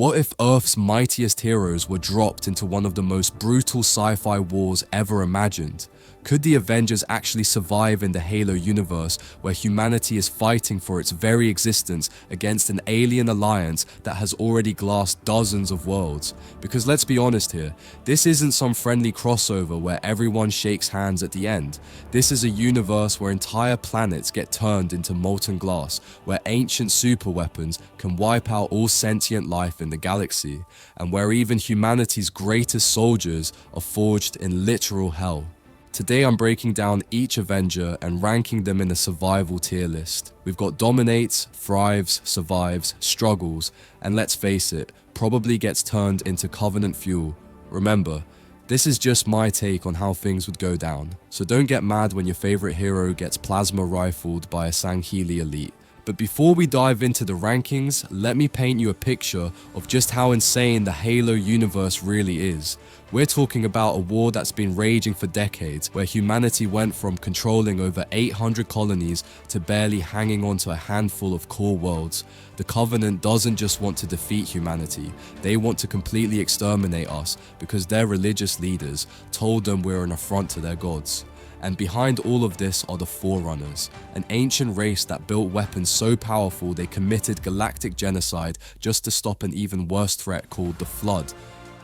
What if Earth's mightiest heroes were dropped into one of the most brutal sci-fi wars ever imagined? Could the Avengers actually survive in the Halo universe where humanity is fighting for its very existence against an alien alliance that has already glassed dozens of worlds? Because let's be honest here, this isn't some friendly crossover where everyone shakes hands at the end. This is a universe where entire planets get turned into molten glass, where ancient superweapons can wipe out all sentient life in the galaxy, and where even humanity's greatest soldiers are forged in literal hell. Today I'm breaking down each Avenger and ranking them in a survival tier list. We've got dominates, thrives, survives, struggles, and let's face it, probably gets turned into Covenant fuel. Remember, this is just my take on how things would go down, so don't get mad when your favorite hero gets plasma rifled by a Sangheili elite. But before we dive into the rankings, let me paint you a picture of just how insane the Halo universe really is. We're talking about a war that's been raging for decades, where humanity went from controlling over 800 colonies to barely hanging on to a handful of core worlds. The Covenant doesn't just want to defeat humanity, they want to completely exterminate us because their religious leaders told them we're an affront to their gods. And behind all of this are the Forerunners, an ancient race that built weapons so powerful they committed galactic genocide just to stop an even worse threat called the Flood.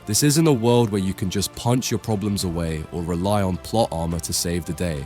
This isn't a world where you can just punch your problems away or rely on plot armor to save the day.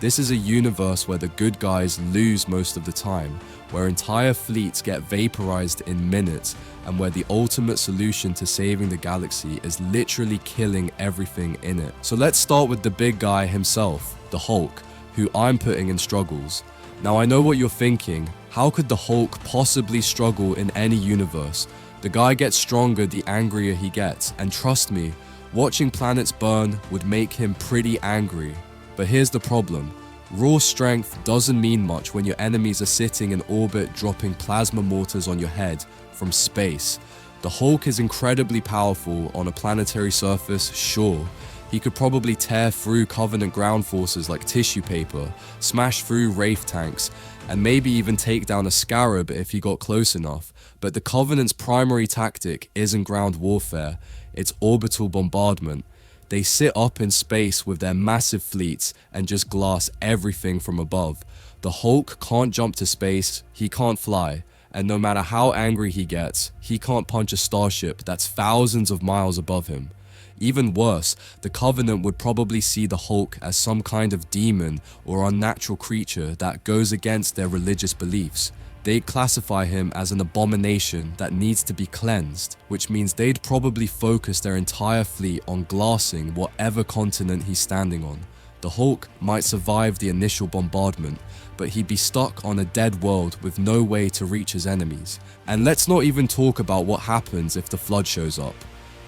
This is a universe where the good guys lose most of the time, where entire fleets get vaporized in minutes, and where the ultimate solution to saving the galaxy is literally killing everything in it. So let's start with the big guy himself, the Hulk, who I'm putting in struggles. Now I know what you're thinking, how could the Hulk possibly struggle in any universe? The guy gets stronger the angrier he gets, and trust me, watching planets burn would make him pretty angry. But here's the problem. Raw strength doesn't mean much when your enemies are sitting in orbit dropping plasma mortars on your head from space. The Hulk is incredibly powerful on a planetary surface, sure. He could probably tear through Covenant ground forces like tissue paper, smash through Wraith tanks, and maybe even take down a Scarab if he got close enough. But the Covenant's primary tactic isn't ground warfare, it's orbital bombardment. They sit up in space with their massive fleets and just glass everything from above. The Hulk can't jump to space, he can't fly, and no matter how angry he gets, he can't punch a starship that's thousands of miles above him. Even worse, the Covenant would probably see the Hulk as some kind of demon or unnatural creature that goes against their religious beliefs. They'd classify him as an abomination that needs to be cleansed, which means they'd probably focus their entire fleet on glassing whatever continent he's standing on. The Hulk might survive the initial bombardment, but he'd be stuck on a dead world with no way to reach his enemies. And let's not even talk about what happens if the Flood shows up.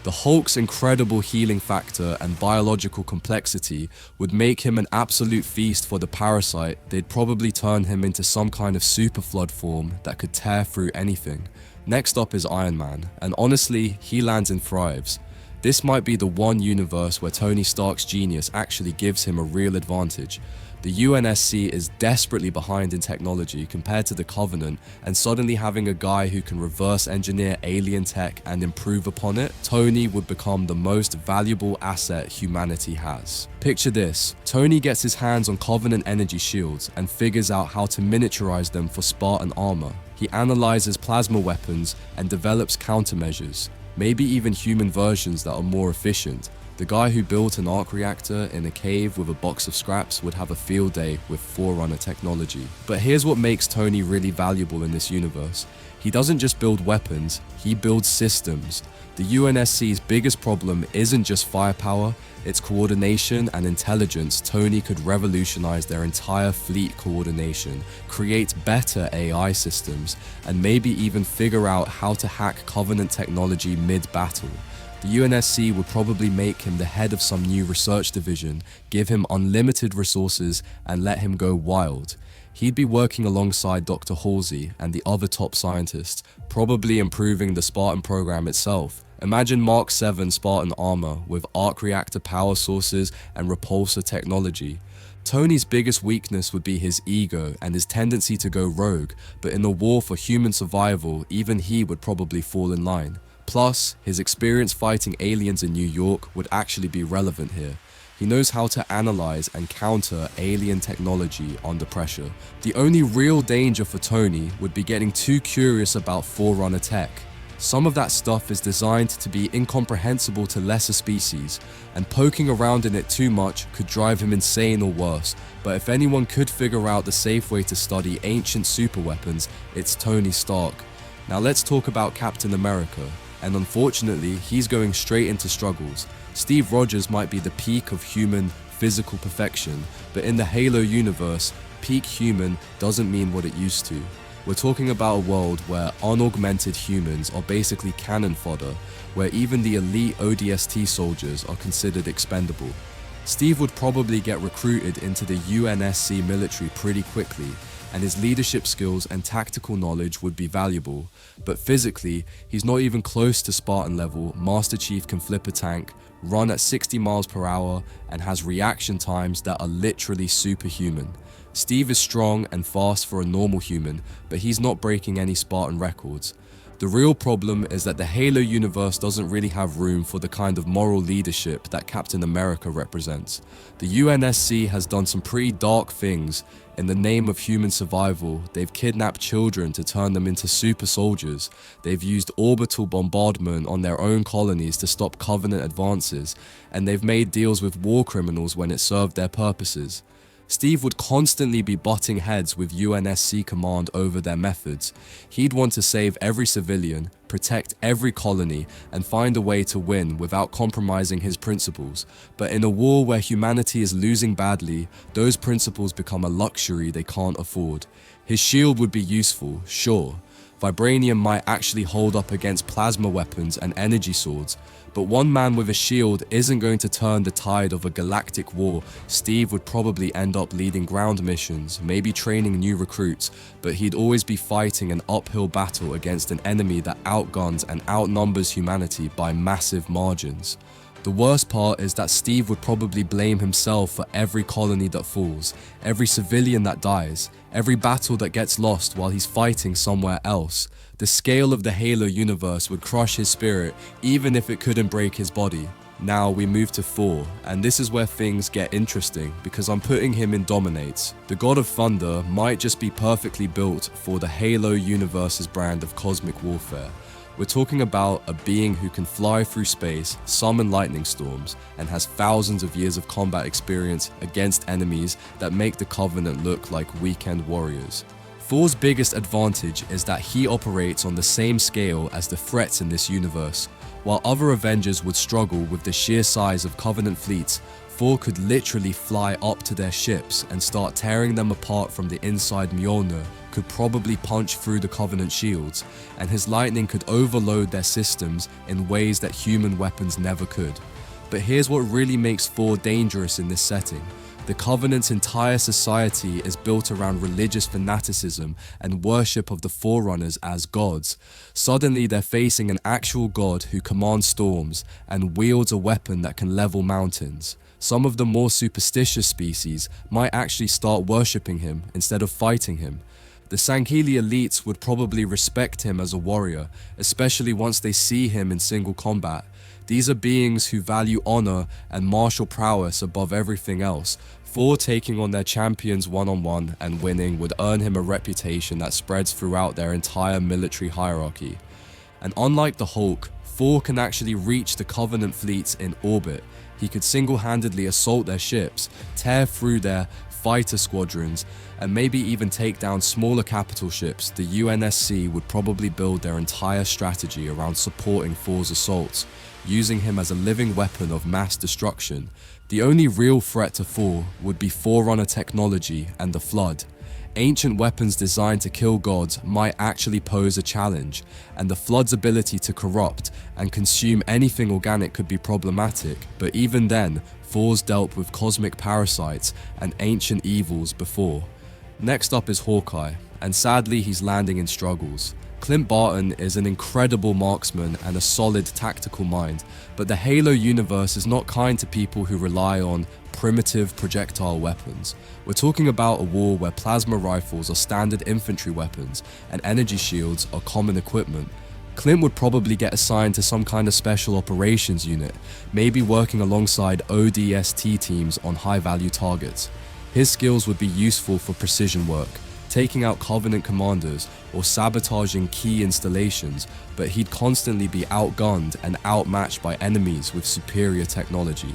The Hulk's incredible healing factor and biological complexity would make him an absolute feast for the parasite. They'd probably turn him into some kind of super Flood form that could tear through anything. Next up is Iron Man, and honestly, he lands in thrives. This might be the one universe where Tony Stark's genius actually gives him a real advantage. The UNSC is desperately behind in technology compared to the Covenant, and suddenly having a guy who can reverse engineer alien tech and improve upon it, Tony would become the most valuable asset humanity has. Picture this, Tony gets his hands on Covenant energy shields and figures out how to miniaturize them for Spartan armor. He analyzes plasma weapons and develops countermeasures, maybe even human versions that are more efficient. The guy who built an arc reactor in a cave with a box of scraps would have a field day with Forerunner technology. But here's what makes Tony really valuable in this universe. He doesn't just build weapons, he builds systems. The UNSC's biggest problem isn't just firepower, it's coordination and intelligence. Tony could revolutionize their entire fleet coordination, create better AI systems, and maybe even figure out how to hack Covenant technology mid-battle. The UNSC would probably make him the head of some new research division, give him unlimited resources, and let him go wild. He'd be working alongside Dr. Halsey and the other top scientists, probably improving the Spartan program itself. Imagine Mark 7 Spartan armor with arc reactor power sources and repulsor technology. Tony's biggest weakness would be his ego and his tendency to go rogue, but in a war for human survival, even he would probably fall in line. Plus, his experience fighting aliens in New York would actually be relevant here. He knows how to analyze and counter alien technology under pressure. The only real danger for Tony would be getting too curious about Forerunner tech. Some of that stuff is designed to be incomprehensible to lesser species, and poking around in it too much could drive him insane or worse. But if anyone could figure out the safe way to study ancient superweapons, it's Tony Stark. Now let's talk about Captain America, and unfortunately, he's going straight into struggles. Steve Rogers might be the peak of human physical perfection, but in the Halo universe, peak human doesn't mean what it used to. We're talking about a world where unaugmented humans are basically cannon fodder, where even the elite ODST soldiers are considered expendable. Steve would probably get recruited into the UNSC military pretty quickly, and his leadership skills and tactical knowledge would be valuable, but physically, he's not even close to Spartan level. Master Chief can flip a tank, run at 60 miles per hour, and has reaction times that are literally superhuman. Steve is strong and fast for a normal human, but he's not breaking any Spartan records. The real problem is that the Halo universe doesn't really have room for the kind of moral leadership that Captain America represents. The UNSC has done some pretty dark things. In the name of human survival, they've kidnapped children to turn them into super soldiers. They've used orbital bombardment on their own colonies to stop Covenant advances, and they've made deals with war criminals when it served their purposes. Steve would constantly be butting heads with UNSC command over their methods. He'd want to save every civilian, protect every colony, and find a way to win without compromising his principles. But in a war where humanity is losing badly, those principles become a luxury they can't afford. His shield would be useful, sure. Vibranium might actually hold up against plasma weapons and energy swords, but one man with a shield isn't going to turn the tide of a galactic war. Steve would probably end up leading ground missions, maybe training new recruits, but he'd always be fighting an uphill battle against an enemy that outguns and outnumbers humanity by massive margins. The worst part is that Steve would probably blame himself for every colony that falls, every civilian that dies, every battle that gets lost while he's fighting somewhere else. The scale of the Halo universe would crush his spirit, even if it couldn't break his body. Now we move to Thor, and this is where things get interesting, because I'm putting him in Dominates. The God of Thunder might just be perfectly built for the Halo universe's brand of cosmic warfare. We're talking about a being who can fly through space, summon lightning storms, and has thousands of years of combat experience against enemies that make the Covenant look like weekend warriors. Thor's biggest advantage is that he operates on the same scale as the threats in this universe. While other Avengers would struggle with the sheer size of Covenant fleets, Thor could literally fly up to their ships and start tearing them apart from the inside. Mjolnir could probably punch through the Covenant shields, and his lightning could overload their systems in ways that human weapons never could. But here's what really makes Thor dangerous in this setting. The Covenant's entire society is built around religious fanaticism and worship of the Forerunners as gods. Suddenly they're facing an actual god who commands storms and wields a weapon that can level mountains. Some of the more superstitious species might actually start worshipping him instead of fighting him. The Sangheili elites would probably respect him as a warrior, especially once they see him in single combat. These are beings who value honor and martial prowess above everything else. Thor taking on their champions one-on-one and winning would earn him a reputation that spreads throughout their entire military hierarchy. And unlike the Hulk, Thor can actually reach the Covenant fleets in orbit. He could single-handedly assault their ships, tear through their fighter squadrons, and maybe even take down smaller capital ships. The UNSC would probably build their entire strategy around supporting Thor's assaults, using him as a living weapon of mass destruction. The only real threat to Thor would be Forerunner technology and the Flood. Ancient weapons designed to kill gods might actually pose a challenge, and the Flood's ability to corrupt and consume anything organic could be problematic, but even then, Thor's dealt with cosmic parasites and ancient evils before. Next up is Hawkeye, and sadly he's landing in struggles. Clint Barton is an incredible marksman and a solid tactical mind, but the Halo universe is not kind to people who rely on primitive projectile weapons. We're talking about a war where plasma rifles are standard infantry weapons and energy shields are common equipment. Clint would probably get assigned to some kind of special operations unit, maybe working alongside ODST teams on high-value targets. His skills would be useful for precision work, taking out Covenant commanders or sabotaging key installations, but he'd constantly be outgunned and outmatched by enemies with superior technology.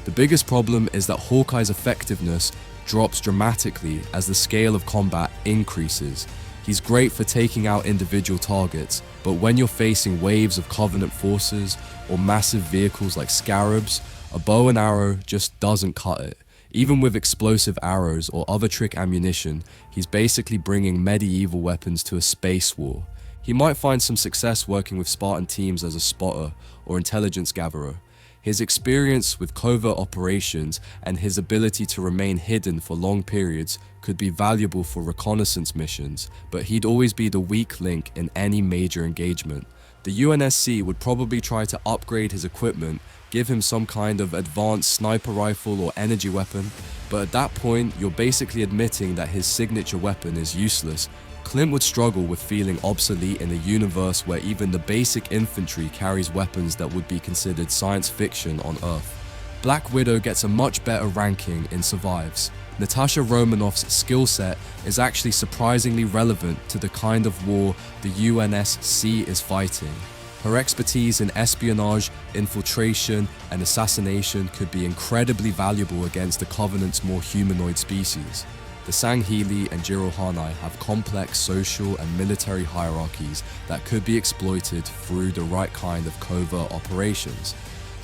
The biggest problem is that Hawkeye's effectiveness drops dramatically as the scale of combat increases. He's great for taking out individual targets, but when you're facing waves of Covenant forces or massive vehicles like Scarabs, a bow and arrow just doesn't cut it. Even with explosive arrows or other trick ammunition, he's basically bringing medieval weapons to a space war. He might find some success working with Spartan teams as a spotter or intelligence gatherer. His experience with covert operations and his ability to remain hidden for long periods could be valuable for reconnaissance missions, but he'd always be the weak link in any major engagement. The UNSC would probably try to upgrade his equipment, give him some kind of advanced sniper rifle or energy weapon, but at that point, you're basically admitting that his signature weapon is useless. Clint would struggle with feeling obsolete in a universe where even the basic infantry carries weapons that would be considered science fiction on Earth. Black Widow gets a much better ranking in Survives. Natasha Romanoff's skill set is actually surprisingly relevant to the kind of war the UNSC is fighting. Her expertise in espionage, infiltration, and assassination could be incredibly valuable against the Covenant's more humanoid species. The Sangheili and Jirohani have complex social and military hierarchies that could be exploited through the right kind of covert operations.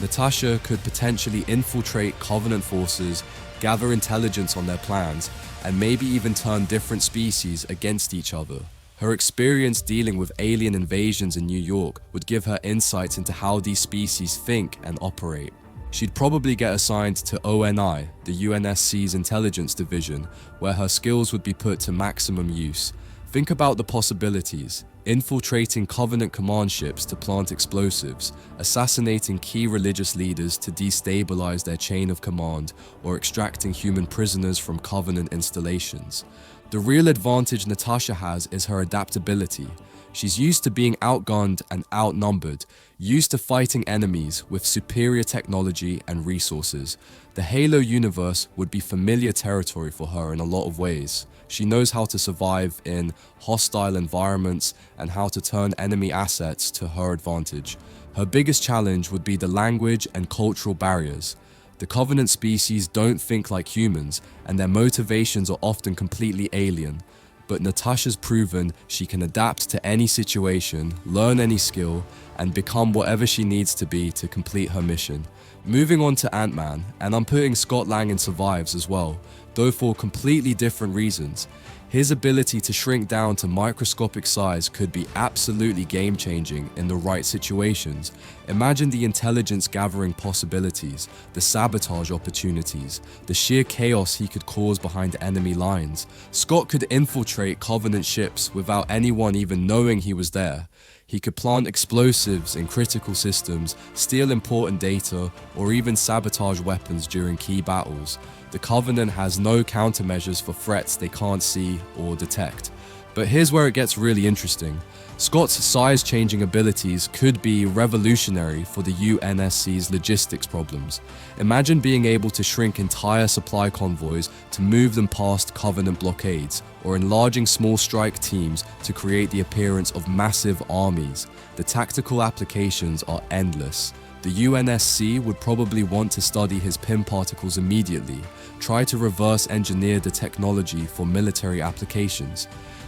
Natasha could potentially infiltrate Covenant forces, gather intelligence on their plans, and maybe even turn different species against each other. Her experience dealing with alien invasions in New York would give her insights into how these species think and operate. She'd probably get assigned to ONI, the UNSC's intelligence division, where her skills would be put to maximum use. Think about the possibilities: infiltrating Covenant command ships to plant explosives, assassinating key religious leaders to destabilize their chain of command, or extracting human prisoners from Covenant installations. The real advantage Natasha has is her adaptability. She's used to being outgunned and outnumbered, used to fighting enemies with superior technology and resources. The Halo universe would be familiar territory for her in a lot of ways. She knows how to survive in hostile environments and how to turn enemy assets to her advantage. Her biggest challenge would be the language and cultural barriers. The Covenant species don't think like humans, and their motivations are often completely alien. But Natasha's proven she can adapt to any situation, learn any skill, and become whatever she needs to be to complete her mission. Moving on to Ant-Man, and I'm putting Scott Lang in Survives as well, though for completely different reasons. His ability to shrink down to microscopic size could be absolutely game-changing in the right situations. Imagine the intelligence gathering possibilities, the sabotage opportunities, the sheer chaos he could cause behind enemy lines. Scott could infiltrate Covenant ships without anyone even knowing he was there. He could plant explosives in critical systems, steal important data, or even sabotage weapons during key battles. The Covenant has no countermeasures for threats they can't see or detect. But here's where it gets really interesting. Scott's size-changing abilities could be revolutionary for the UNSC's logistics problems. Imagine being able to shrink entire supply convoys to move them past Covenant blockades, or enlarging small strike teams to create the appearance of massive armies. The tactical applications are endless. The UNSC would probably want to study his PIM particles immediately, try to reverse engineer the technology for military applications.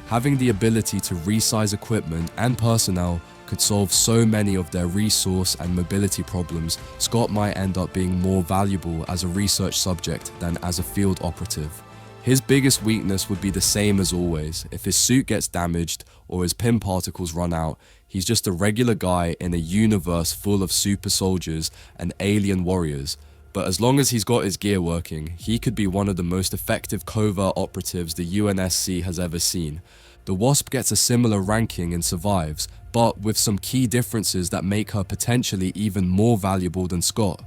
Having the ability to resize equipment and personnel could solve so many of their resource and mobility problems. Scott might end up being more valuable as a research subject than as a field operative. His biggest weakness would be the same as always. If his suit gets damaged or his PIM particles run out, he's just a regular guy in a universe full of super soldiers and alien warriors. But as long as he's got his gear working, he could be one of the most effective covert operatives the UNSC has ever seen. The Wasp gets a similar ranking in Survives, but with some key differences that make her potentially even more valuable than Scott.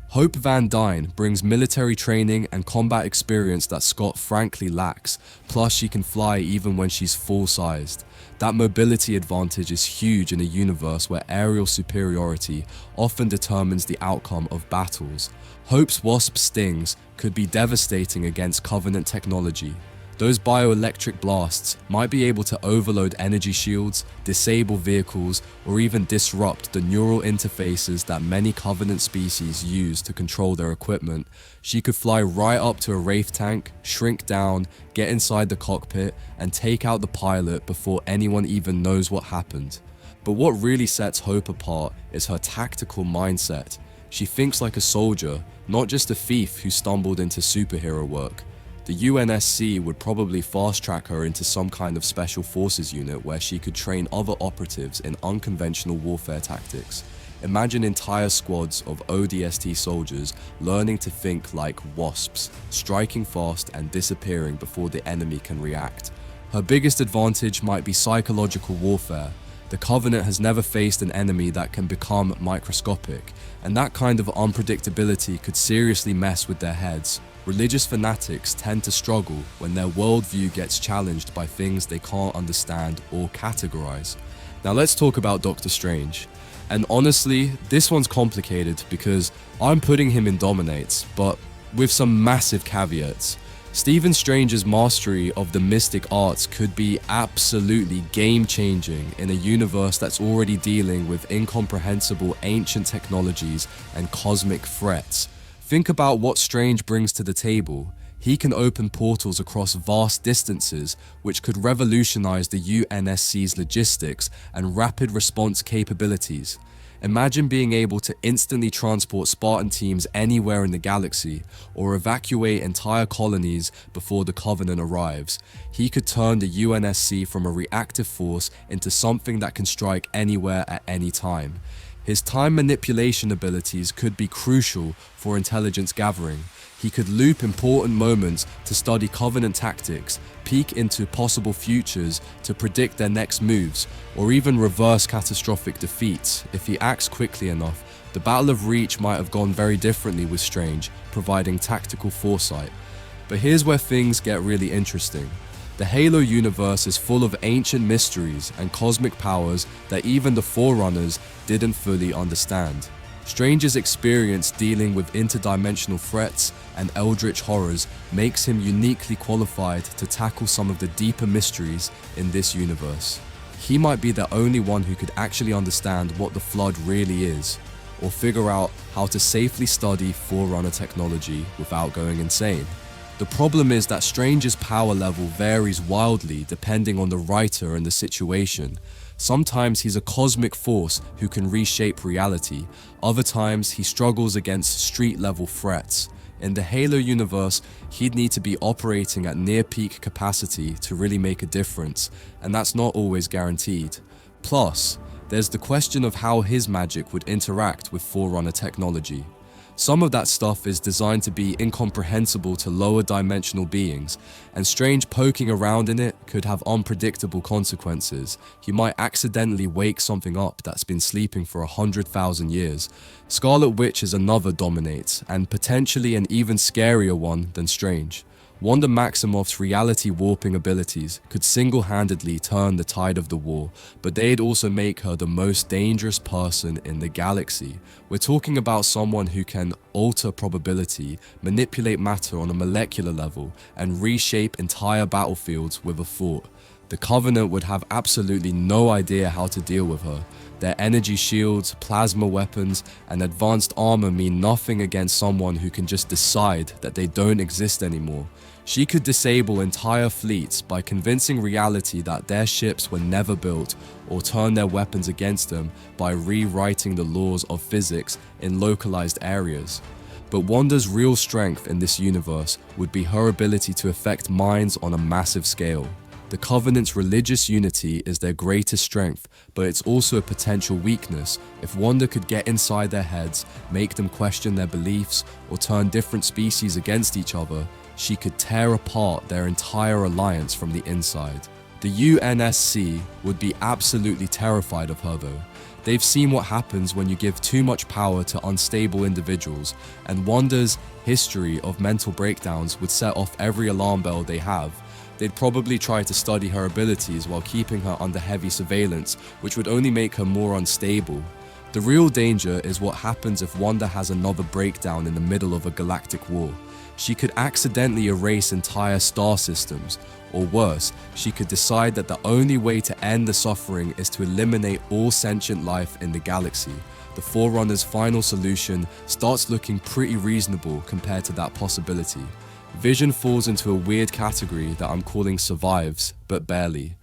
Hope Van Dyne brings military training and combat experience that Scott frankly lacks, plus she can fly even when she's full-sized. That mobility advantage is huge in a universe where aerial superiority often determines the outcome of battles. Hope's Wasp stings could be devastating against Covenant technology. Those bioelectric blasts might be able to overload energy shields, disable vehicles, or even disrupt the neural interfaces that many Covenant species use to control their equipment. She could fly right up to a Wraith tank, shrink down, get inside the cockpit, and take out the pilot before anyone even knows what happened. But what really sets Hope apart is her tactical mindset. She thinks like a soldier, not just a thief who stumbled into superhero work. The UNSC would probably fast-track her into some kind of special forces unit where she could train other operatives in unconventional warfare tactics. Imagine entire squads of ODST soldiers learning to think like wasps, striking fast and disappearing before the enemy can react. Her biggest advantage might be psychological warfare. The Covenant has never faced an enemy that can become microscopic, and that kind of unpredictability could seriously mess with their heads. Religious fanatics tend to struggle when their worldview gets challenged by things they can't understand or categorize. Now let's talk about Doctor Strange. And honestly, this one's complicated because I'm putting him in Dominates, but with some massive caveats. Stephen Strange's mastery of the mystic arts could be absolutely game-changing in a universe that's already dealing with incomprehensible ancient technologies and cosmic threats. Think about what Strange brings to the table. He can open portals across vast distances, which could revolutionize the UNSC's logistics and rapid response capabilities. Imagine being able to instantly transport Spartan teams anywhere in the galaxy, or evacuate entire colonies before the Covenant arrives. He could turn the UNSC from a reactive force into something that can strike anywhere at any time. His time manipulation abilities could be crucial for intelligence gathering. He could loop important moments to study Covenant tactics, peek into possible futures to predict their next moves, or even reverse catastrophic defeats. If he acts quickly enough, the Battle of Reach might have gone very differently with Strange, providing tactical foresight. But here's where things get really interesting. The Halo universe is full of ancient mysteries and cosmic powers that even the Forerunners didn't fully understand. Strange's experience dealing with interdimensional threats and eldritch horrors makes him uniquely qualified to tackle some of the deeper mysteries in this universe. He might be the only one who could actually understand what the Flood really is, or figure out how to safely study Forerunner technology without going insane. The problem is that Strange's power level varies wildly depending on the writer and the situation. Sometimes he's a cosmic force who can reshape reality, other times he struggles against street-level threats. In the Halo universe, he'd need to be operating at near-peak capacity to really make a difference, and that's not always guaranteed. Plus, there's the question of how his magic would interact with Forerunner technology. Some of that stuff is designed to be incomprehensible to lower dimensional beings, and Strange poking around in it could have unpredictable consequences. He might accidentally wake something up that's been sleeping for 100,000 years. Scarlet Witch is another Dominates, and potentially an even scarier one than Strange. Wanda Maximoff's reality warping abilities could single-handedly turn the tide of the war, but they'd also make her the most dangerous person in the galaxy. We're talking about someone who can alter probability, manipulate matter on a molecular level, and reshape entire battlefields with a thought. The Covenant would have absolutely no idea how to deal with her. Their energy shields, plasma weapons, and advanced armor mean nothing against someone who can just decide that they don't exist anymore. She could disable entire fleets by convincing reality that their ships were never built, or turn their weapons against them by rewriting the laws of physics in localized areas. But Wanda's real strength in this universe would be her ability to affect minds on a massive scale. The Covenant's religious unity is their greatest strength, but it's also a potential weakness. If Wanda could get inside their heads, make them question their beliefs, or turn different species against each other, she could tear apart their entire alliance from the inside. The UNSC would be absolutely terrified of her though. They've seen what happens when you give too much power to unstable individuals, and Wanda's history of mental breakdowns would set off every alarm bell they have. They'd probably try to study her abilities while keeping her under heavy surveillance, which would only make her more unstable. The real danger is what happens if Wanda has another breakdown in the middle of a galactic war. She could accidentally erase entire star systems, or worse, she could decide that the only way to end the suffering is to eliminate all sentient life in the galaxy. The Forerunner's final solution starts looking pretty reasonable compared to that possibility. Vision falls into a weird category that I'm calling survives, but barely.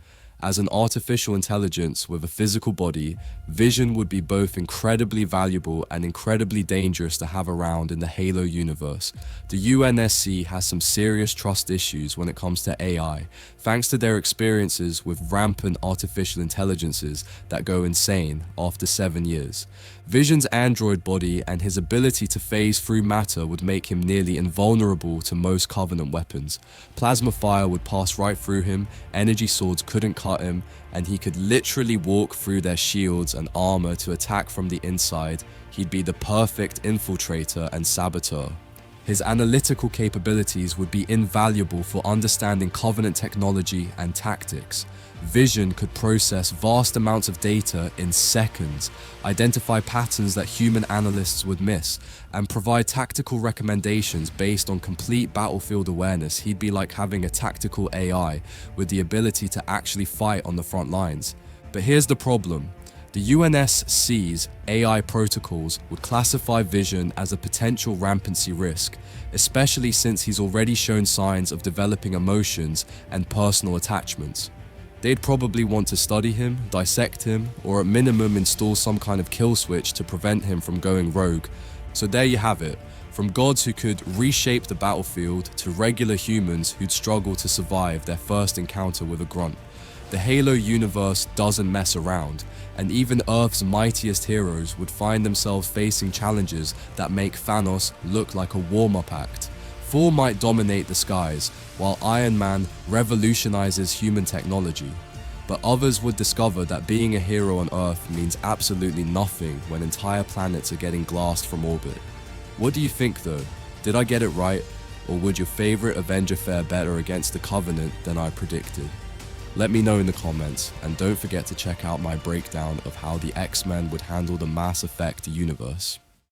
As an artificial intelligence with a physical body, Vision would be both incredibly valuable and incredibly dangerous to have around in the Halo universe. The UNSC has some serious trust issues when it comes to AI, thanks to their experiences with rampant artificial intelligences that go insane after 7 years. Vision's android body and his ability to phase through matter would make him nearly invulnerable to most Covenant weapons. Plasma fire would pass right through him, energy swords couldn't cut him, and he could literally walk through their shields and armor to attack from the inside. He'd be the perfect infiltrator and saboteur. His analytical capabilities would be invaluable for understanding Covenant technology and tactics. Vision could process vast amounts of data in seconds, identify patterns that human analysts would miss, and provide tactical recommendations based on complete battlefield awareness. He'd be like having a tactical AI with the ability to actually fight on the front lines. But here's the problem. The UNSC's AI protocols would classify Vision as a potential rampancy risk, especially since he's already shown signs of developing emotions and personal attachments. They'd probably want to study him, dissect him, or at minimum install some kind of kill switch to prevent him from going rogue. So there you have it. From gods who could reshape the battlefield to regular humans who'd struggle to survive their first encounter with a grunt. The Halo universe doesn't mess around, and even Earth's mightiest heroes would find themselves facing challenges that make Thanos look like a warm-up act. Thor might dominate the skies, while Iron Man revolutionizes human technology. But others would discover that being a hero on Earth means absolutely nothing when entire planets are getting glassed from orbit. What do you think though? Did I get it right? Or would your favorite Avenger fare better against the Covenant than I predicted? Let me know in the comments, and don't forget to check out my breakdown of how the X-Men would handle the Mass Effect universe.